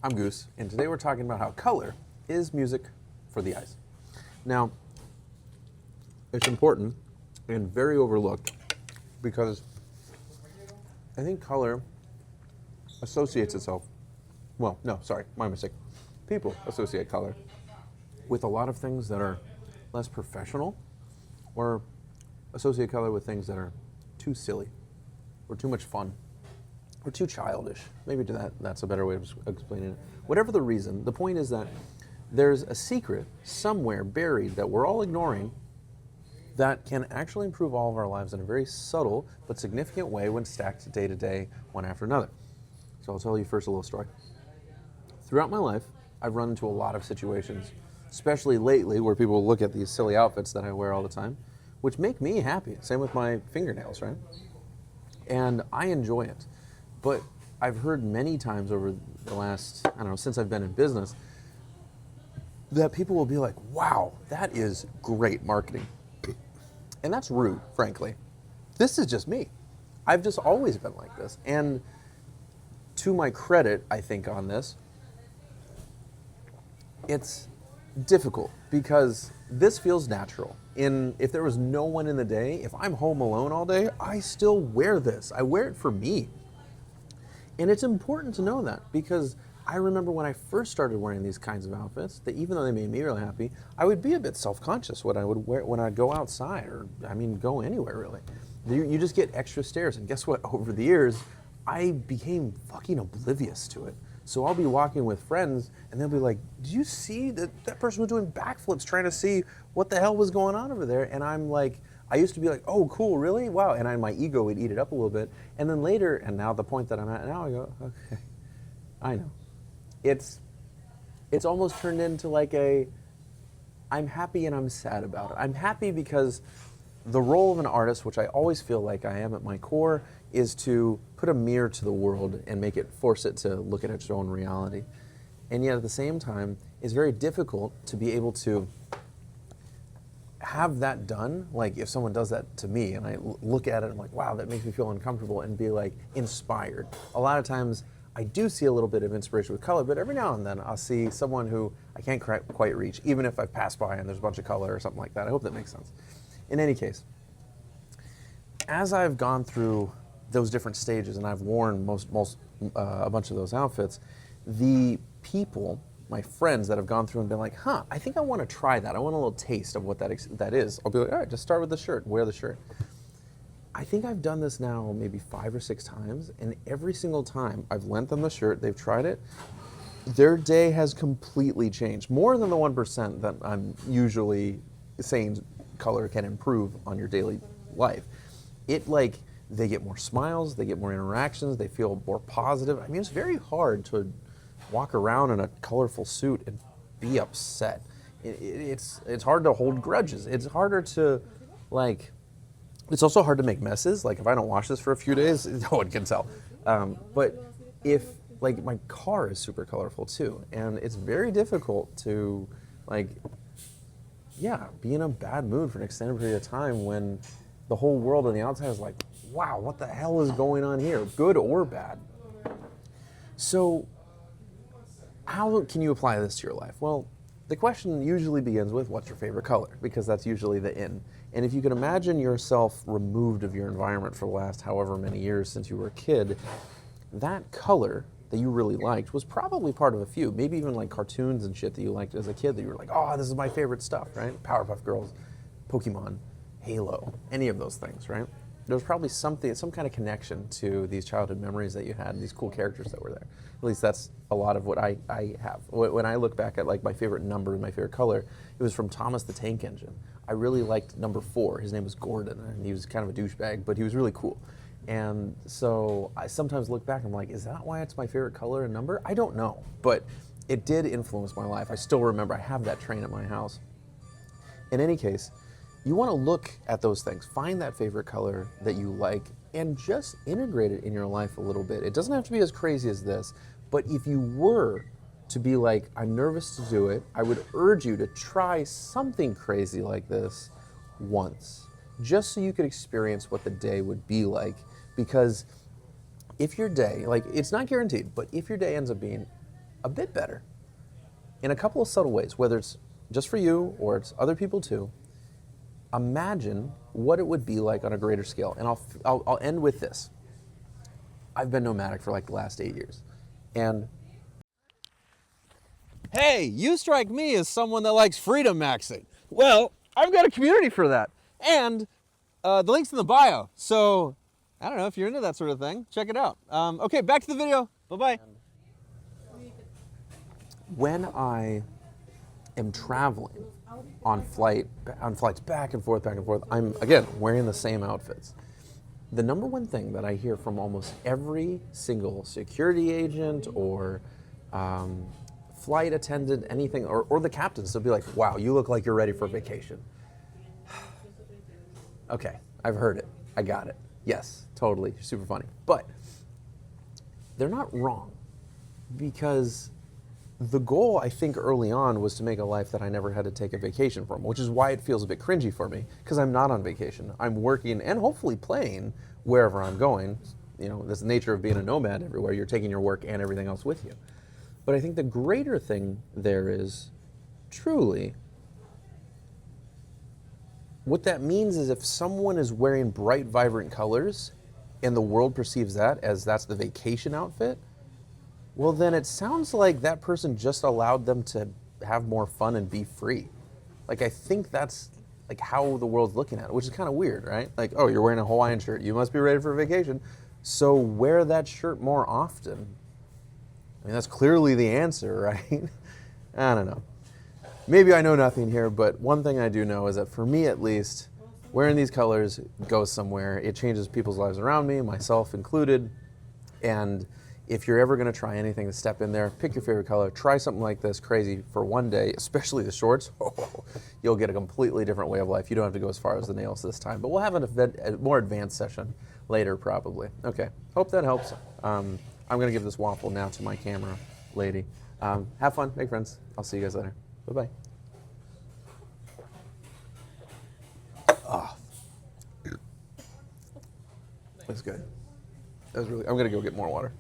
I'm Goose, and today we're talking about how color is music for the eyes. Now, it's important and very overlooked because I think color associates itself, well, no, sorry, my mistake. People associate color with a lot of things that are less professional or associate color with things that are too silly or too much fun or too childish. Maybe that's a better way of explaining it. Whatever the reason, the point is that there's a secret somewhere buried that we're all ignoring that can actually improve all of our lives in a very subtle but significant way when stacked day to day, one after another. So I'll tell you first a little story. Throughout my life, I've run into a lot of situations, especially lately, where people look at these silly outfits that I wear all the time, which make me happy. Same with my fingernails, right? And I enjoy it. But I've heard many times over the last, since I've been in business, that people will be like, wow, that is great marketing. And that's rude, frankly. This is just me. I've just always been like this. And to my credit, I think on this, it's difficult because this feels natural. If there was no one in the day, if I'm home alone all day, I still wear this. I wear it for me. And it's important to know that because I remember when I first started wearing these kinds of outfits, that even though they made me really happy, I would be a bit self-conscious when I would wear when I'd go outside or go anywhere really. You just get extra stares, and guess what? Over the years, I became fucking oblivious to it. So I'll be walking with friends, and they'll be like, "Did you see that person was doing backflips trying to see what the hell was going on over there?" And I'm like, I used to be like, "Oh, cool, really? Wow!" And my ego would eat it up a little bit. And then later, and now the point that I'm at now, I go, "Okay, I know." It's almost turned into like I'm happy and I'm sad about it. I'm happy because the role of an artist, which I always feel like I am at my core, is to put a mirror to the world and force it to look at its own reality. And yet at the same time, it's very difficult to be able to have that done. Like if someone does that to me and I look at it, I'm like, wow, that makes me feel uncomfortable, and be like inspired. A lot of times I do see a little bit of inspiration with color, but every now and then I'll see someone who I can't quite reach, even if I've passed by and there's a bunch of color or something like that. I hope that makes sense. In any case, as I've gone through those different stages and I've worn a bunch of those outfits, the people, my friends that have gone through and been like, huh, I think I want to try that. I want a little taste of what that is. I'll be like, all right, just start with the shirt, wear the shirt. I think I've done this now maybe 5 or 6 times, and every single time I've lent them the shirt, they've tried it, their day has completely changed. More than the 1% that I'm usually saying color can improve on your daily life. They get more smiles, they get more interactions, they feel more positive. It's very hard to walk around in a colorful suit and be upset. It's hard to hold grudges. It's harder to, it's also hard to make messes. Like if I don't wash this for a few days, no one can tell. But if, my car is super colorful too, and it's very difficult to, be in a bad mood for an extended period of time when the whole world on the outside is like, wow, what the hell is going on here, good or bad? So how can you apply this to your life? Well, the question usually begins with, what's your favorite color? Because that's usually the in. And if you can imagine yourself removed of your environment for the last however many years since you were a kid, that color that you really liked was probably part of a few, maybe even like cartoons and shit that you liked as a kid that you were like, oh, this is my favorite stuff, right? Powerpuff Girls, Pokemon, Halo, any of those things, right? There's probably some kind of connection to these childhood memories that you had and these cool characters that were there. At least that's a lot of what I have. When I look back at my favorite number and my favorite color, it was from Thomas the Tank Engine. I really liked number 4. His name was Gordon, and he was kind of a douchebag, but he was really cool. And so I sometimes look back and I'm like, is that why it's my favorite color and number? I don't know, but it did influence my life. I still remember, I have that train at my house. In any case, you want to look at those things, find that favorite color that you like, and just integrate it in your life a little bit. It doesn't have to be as crazy as this, but if you were to be like, I'm nervous to do it, I would urge you to try something crazy like this once, just so you could experience what the day would be like. Because if your day, it's not guaranteed, but if your day ends up being a bit better in a couple of subtle ways, whether it's just for you or it's other people too. Imagine what it would be like on a greater scale. And I'll end with this. I've been nomadic for like the last 8 years. And hey, you strike me as someone that likes freedom maxing. Well, I've got a community for that. And the link's in the bio. So I don't know if you're into that sort of thing. Check it out. Okay, back to the video. Bye-bye. When I am traveling on flights back and forth, I'm, again, wearing the same outfits. The number one thing that I hear from almost every single security agent or flight attendant, anything, or the captains, they'll be like, wow, you look like you're ready for vacation. Okay, I've heard it. I got it. Yes, totally, super funny. But they're not wrong, because the goal, I think, early on was to make a life that I never had to take a vacation from, which is why it feels a bit cringy for me, because I'm not on vacation. I'm working and hopefully playing wherever I'm going. You know, that's the nature of being a nomad everywhere. You're taking your work and everything else with you. But I think the greater thing there is, truly, what that means is if someone is wearing bright, vibrant colors and the world perceives that as that's the vacation outfit, well, then it sounds like that person just allowed them to have more fun and be free. Like, I think that's like how the world's looking at it, which is kind of weird, right? Like, oh, you're wearing a Hawaiian shirt. You must be ready for vacation. So wear that shirt more often. I mean, that's clearly the answer, right? I don't know. Maybe I know nothing here, but one thing I do know is that for me at least, wearing these colors goes somewhere. It changes people's lives around me, myself included. And if you're ever going to try anything to step in there, pick your favorite color, try something like this crazy for one day, especially the shorts. You'll get a completely different way of life. You don't have to go as far as the nails this time, but we'll have a more advanced session later probably. Okay, hope that helps. I'm going to give this waffle now to my camera lady. Have fun, make friends. I'll see you guys later. Bye-bye. Oh. That's good. That was really, I'm going to go get more water.